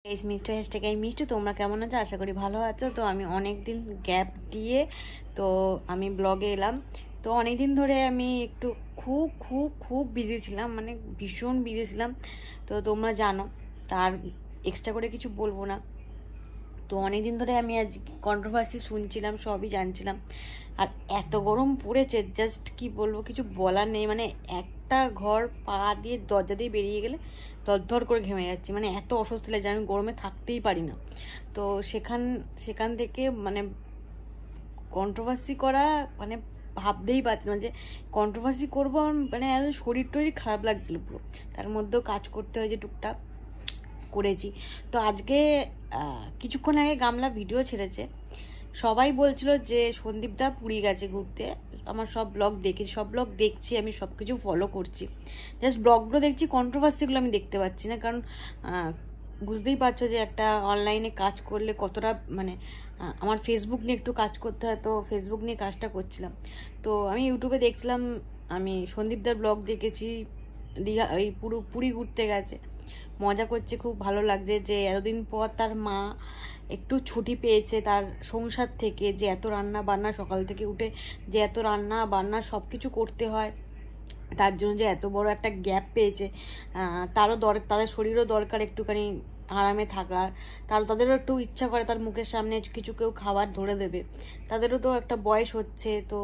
এই মিষ্টি হ্যাশট্যাগ এই মিষ্টি, তোমরা কেমন আছো? আশা করি ভালো আছো। তো আমি অনেক দিন গ্যাপ দিয়ে তো আমি ব্লগে এলাম। তো অনেক দিন ধরে আমি একটু খুব খুব খুব বিজি ছিলাম, মানে ভীষণ বিজি ছিলাম। তো তোমরা জানো, তার এক্সট্রা করে কিছু বলবো না। তো অনেক দিন ধরে আমি আজ কন্ট্রোভার্সি শুনছিলাম, সবই জানছিলাম। আর এত গরম পড়েছে, জাস্ট কি বলবো, কিছু বলার নেই। মানে একটা ঘর পা দিয়ে দরজা দিয়ে বেরিয়ে গেলে ধর করে ঘেমে যাচ্ছি, মানে এত অস্বস্তি লাগছে, আমি গরমে থাকতেই পারি না। তো সেখান থেকে মানে কন্ট্রোভার্সি করা মানে ভাবতেই পারছি না যে কন্ট্রোভার্সি করবো। আমার মানে এত শরীর টরীর খারাপ লাগছিল পুরো। তার মধ্যেও কাজ করতে হয়েছে, টুকটাক করেছি। তো আজকে কিছুক্ষণ আগে গামলা ভিডিও ছেড়েছে, সবাই বলছিল যে সন্দীপদা পুরী গেছে ঘুরতে। আমার সব ব্লগ দেখছি, আমি সব কিছু ফলো করছি, জাস্ট ব্লগগুলো দেখছি, কন্ট্রোভার্সিগুলো আমি দেখতে পাচ্ছি না। কারণ বুঝতেই পারছো যে একটা অনলাইনে কাজ করলে কতটা মানে আমার ফেসবুক নিয়ে একটু কাজ করতে হয়, তো ফেসবুক নিয়ে কাজটা করছিলাম। তো আমি ইউটিউবে দেখছিলাম, আমি সন্দীপদার ব্লগ দেখেছি, দীঘা এই পুরী ঘুরতে গেছে, মজা করছে, খুব ভালো লাগছে যে এতদিন পর তার মা একটু ছুটি পেয়েছে তার সংসার থেকে, যে এত রান্না বান্না সকাল থেকে উঠে যে এত রান্না বান্না সব কিছু করতে হয়, তার জন্য যে এত বড় একটা গ্যাপ পেয়েছে। তাদের শরীরও দরকার একটুখানি আরামে থাকার। তাদেরও একটু ইচ্ছা করে তার মুখের সামনে কিছু কেউ খাবার ধরে দেবে, তাদেরও তো একটা বয়স হচ্ছে। তো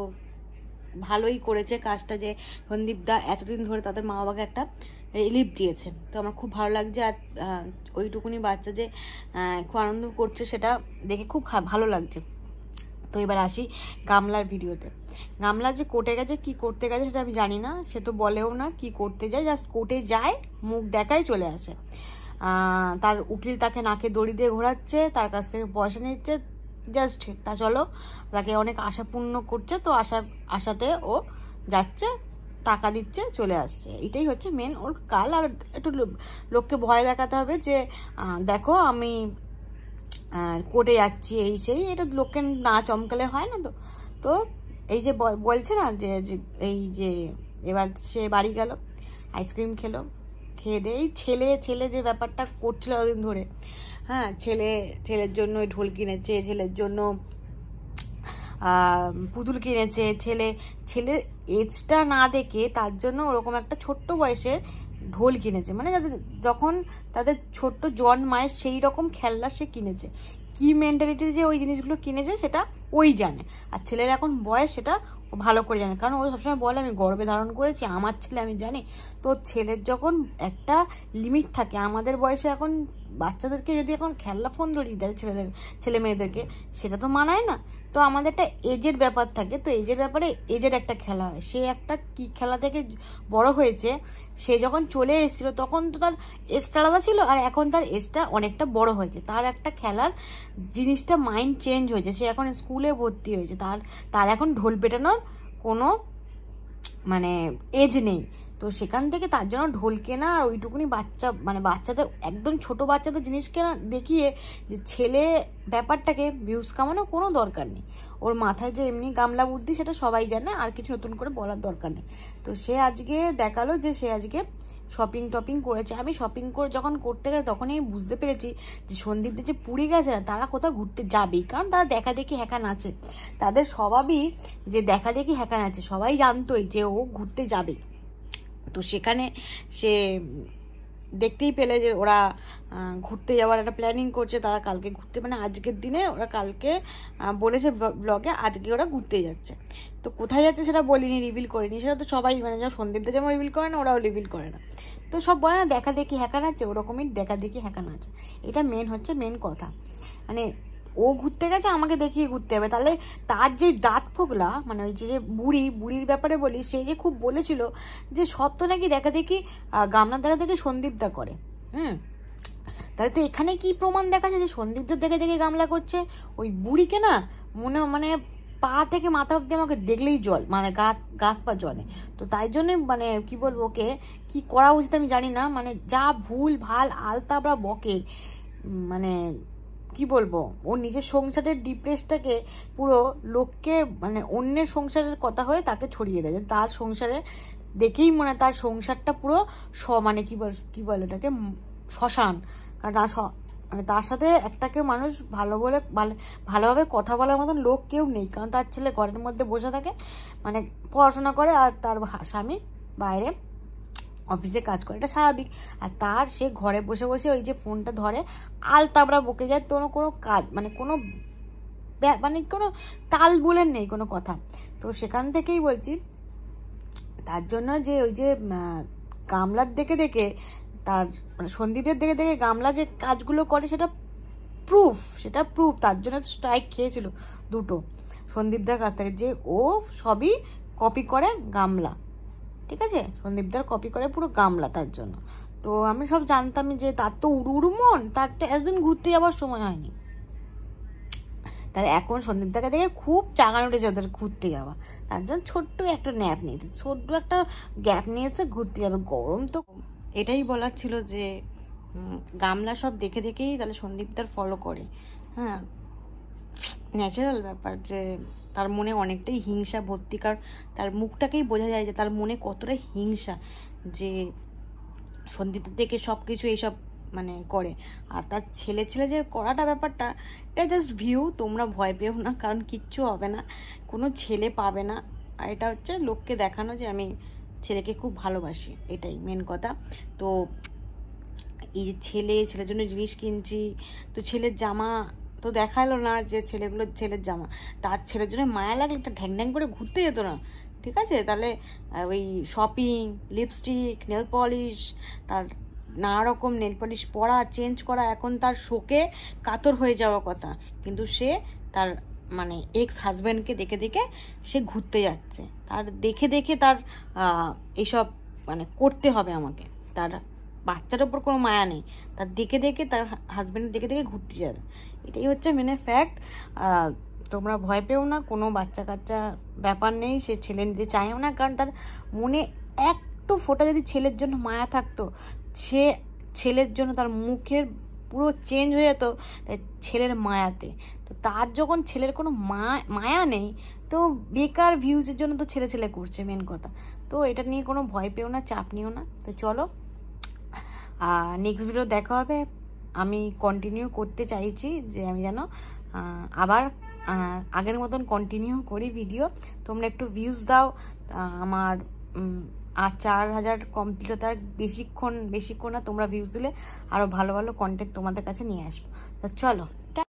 ভালোই করেছে কাজটা যে সন্দীপদা এতদিন ধরে তাদের মা বাবাকে একটা রিলিফ দিয়েছে। তো আমার খুব ভালো লাগছে। আর ওইটুকুনি বাচ্চা যে খুব আনন্দ করছে, সেটা দেখে খুব ভালো লাগছে। তো এবার আসি গামলার ভিডিওতে। গামলা যে কোর্টে গেছে, কি করতে গেছে সেটা আমি জানি না, সে তো বলেও না কি করতে যায়, জাস্ট কোর্টে যায়, মুখ দেখায়, চলে আসে। তার উকিল তাকে নাকে দড়ি দিয়ে ঘোরাচ্ছে, তার কাছ থেকে পয়সা নিচ্ছে, জাস্ট তা চলো তাকে অনেক আশাপূর্ণ করছে। তো আশাতে ও যাচ্ছে, টাকা দিচ্ছে, চলে আসছে। এটাই হচ্ছে মেন ওর কাল। আর একটু লোককে ভয় দেখাতে হবে যে দেখো আমি কোর্টে যাচ্ছি, এই সেই, এটা লোককে না চমকালে হয় না। তো এই যে বলছে না যে এই যে এবার সে বাড়ি গেল, আইসক্রিম খেলো, খেয়ে দিয়ে এই ছেলে যে ব্যাপারটা করছিল ওদিন ধরে, হ্যাঁ, ছেলের জন্য ঢোল কিনেছে, ছেলের জন্য পুতুল কিনেছে, ছেলের এজটা না দেখে তার জন্য ওরকম একটা ছোট্ট বয়সে ঢোল কিনেছে, মানে যখন তাদের ছোট্ট জন্মায় সেই রকম খেলনা সে কিনেছে। কি মেন্টালিটি যে ওই জিনিসগুলো কিনেছে সেটা ওই জানে, আর ছেলের এখন বয়স সেটা ও ভালো করে জানে। কারণ ও সবসময় বলে আমি গর্বে ধারণ করেছি, আমার ছেলে আমি জানি। তো ছেলের যখন একটা লিমিট থাকে, আমাদের বয়সে এখন বাচ্চাদেরকে যদি এখন খেলনা ফোন ধরিয়ে দেয় ছেলে মেয়েদেরকে, সেটা তো মানায় না। তো আমাদের একটা এজের ব্যাপার থাকে, তো এজের ব্যাপারে এজের একটা খেলা হয়। সে একটা কি খেলা থেকে বড় হয়েছে, সে যখন চলে এসেছিল তখন তো তার এজটা আলাদা ছিল, আর এখন তার এজটা অনেকটা বড় হয়েছে, তার একটা খেলার জিনিসটা মাইন্ড চেঞ্জ হয়েছে, সে এখন স্কুলে ভর্তি হয়েছে, তার এখন ঢোল পেটানোর কোনো মানে এজ নেই। তো সেখান থেকে তার জন্য ঢোল কেনা আর ওইটুকুনি বাচ্চাদের একদম ছোট বাচ্চাদের জিনিস কেনা দেখিয়ে যে ছেলে ব্যাপারটাকে ভিউজ কামানো কোনো দরকার নেই। ওর মাথায় যে এমনি গামলা বুদ্ধি সেটা সবাই জানে, আর কিছু নতুন করে বলার দরকার নেই। তো সে আজকে দেখালো যে সে আজকে শপিং করেছে। আমি শপিং করে যখন করতে গেলে তখনই বুঝতে পেরেছি যে সন্দীপদের যে পুরী গেছে না, তারা কোথাও ঘুরতে যাবেই, কারণ তারা দেখা দেখি হ্যাঁকা নাচে, তাদের স্বভাবই যে দেখা দেখি হ্যাঁকা নাচে, সবাই জানতোই যে ও ঘুরতে যাবে। তো সেখানে সে দেখতেই পেলে যে ওরা ঘুরতে যাওয়ার একটা প্ল্যানিং করছে, তারা কালকে ঘুরতে, মানে আজকের দিনে ওরা কালকে বলেছে ব্লগে আজকে ওরা ঘুরতে যাচ্ছে। তো কোথায় যাচ্ছে সেটা বলিনি, রিভিল করিনি, সেটা তো সবাই মানে যা সন্দীপদের যেমন রিভিল করে না, ওরাও রিভিল করে না। তো সব বলে না দেখা দেখি হ্যাঁকা নাচে, ওরকমই দেখা দেখি হ্যাঁকা নাচে, এটা মেন কথা। মানে ও ঘুরতে গেছে, আমাকে দেখিয়ে ঘুরতে হবে। তাহলে তার যে দাঁত ফোকলা, মানে ওই যে বুড়ির ব্যাপারে বলি, সে যে খুব বলেছিল যে সব তো নাকি দেখা দেখি গামলার দেখা দেখি সন্দীপদা করে। তাহলে তো এখানে কি প্রমাণ দেখা যায় যে সন্দীপদের দেখে দেখে গামলা করছে? ওই বুড়িকে না মানে পা থেকে মাথা অব্দি আমাকে দেখলেই জল, মানে গাত পা জলে। তো তাই জন্য মানে কি বলবো, ওকে কি করা উচিত আমি জানি না, মানে যা ভুল ভাল আলতাবড়া বকে, মানে কি বলবো, ও নিজের সংসারের ডিপ্রেসটাকে পুরো লোককে, মানে অন্যের সংসারের কথা হয়ে তাকে ছড়িয়ে দেয়। তার সংসারে দেখেই মনে হয় তার সংসারটা পুরো মানে কি বলে ওটাকে, শ্মশান। কারণ মানে তার সাথে একটা কেউ মানুষ ভালোভাবে কথা বলার মতন লোক কেউ নেই, কারণ তার ছেলে ঘরের মধ্যে বসে থাকে, মানে পড়াশোনা করে, আর তার স্বামী বাইরে অফিসে কাজ করে, এটা স্বাভাবিক। আর সে ঘরে বসে বসে ওই যে ফোনটা ধরে আলতাবড়া বকে যায়, কোনো কাজ মানে কোনো তাল বলেন নেই কোনো কথা। তো সেখান থেকেই বলছি, তার জন্য যে ওই যে গামলার দেখে দেখে তার মানে সন্দীপের দেখে দেখে গামলা যে কাজগুলো করে সেটা প্রুফ, তার জন্য স্ট্রাইক খেয়েছিল দুটো সন্দীপদার কাছ থেকে, যে ও সবই কপি করে গামলা, ঠিক আছে, সন্দীপদার কপি করে পুরো গামলা। তার জন্য তো আমি সব জানতামই যে তার তো উড়ু মন, তার তো একদিন ঘুরতে যাওয়ার সময় হয়নি, তার এখন সন্দীপদাকে দেখে খুব চাগান উঠেছে ওদের ঘুরতে যাওয়া, তার জন্য ছোট্ট একটা ন্যাপ নিয়েছে, ছোট্ট একটা গ্যাপ নিয়েছে, ঘুরতে যাবে। গরম তো এটাই বলার ছিল যে গামলা সব দেখে দেখেই তাহলে সন্দীপদার ফলো করে। হ্যাঁ, ন্যাচারাল ব্যাপার যে তার মনে অনেকটাই হিংসা ভর্তি, কারণ তার মুখটাকেই বোঝা যায় যে তার মনে কতটা হিংসা, যে সন্দীপের দেখে সব কিছু এইসব মানে করে। আর তার ছেলে যে করাটা ব্যাপারটা, এটা জাস্ট ভিউ, তোমরা ভয় পেও না, কারণ কিচ্ছু হবে না, কোনো ছেলে পাবে না। আর এটা হচ্ছে লোককে দেখানো যে আমি ছেলেকে খুব ভালোবাসি, এটাই মেন কথা। তো এই যে ছেলের জন্য জিনিস কিনছি, তো ছেলের জামা তো দেখালো না যে ছেলের জামা, তার ছেলের জন্য মায়া লাগলে একটা ঢ্যাং করে ঘুরতে যেত না, ঠিক আছে? তাহলে ওই শপিং, লিপস্টিক, নেল পলিশ, তার নানা রকম নেল পলিশ পরা, চেঞ্জ করা, এখন তার শোকে কাতর হয়ে যাওয়া কথা, কিন্তু সে তার মানে এক্স হাজব্যান্ডকে দেখে দেখে সে ঘুরতে যাচ্ছে, তার দেখে দেখে তার এইসব মানে করতে হবে আমাকে, তার বাচ্চার ওপর কোনো মায়া নেই, তার দেখে দেখে তার হাজব্যান্ড দেখে দেখে ঘুরতে যাবে, এটাই হচ্ছে মেনে ফ্যাক্ট। তোমরা ভয় পেও না, কোনো বাচ্চা কাচ্চা ব্যাপার নেই, সে ছেলে নিতে চায়ও না, কারণ তার মনে একটু ফোঁটা যদি ছেলের জন্য মায়া থাকতো, সে ছেলের জন্য তার মুখের পুরো চেঞ্জ হয়ে যেত ছেলের মায়াতে। তো তার যখন ছেলের কোনো মায়া নেই, তো বেকার ভিউজের জন্য তো ছেলে করছে, মেন কথা। তো এটা নিয়ে কোনো ভয় পেও না, চাপ নিও না। তো চলো, নেক্সট ভিডিও দেখা হবে। আমি কন্টিনিউ করতে চাইছি যে আমি যেন আবার আগের মতন কন্টিনিউ করি ভিডিও। তোমরা একটু ভিউজ দাও, আমার আর 4000 কমপ্লিট হতে আর বেশিক্ষণ না, তোমরা ভিউজ দিলে আরও ভালো ভালো কন্টেন্ট তোমাদের কাছে নিয়ে আসবো। তো চলো।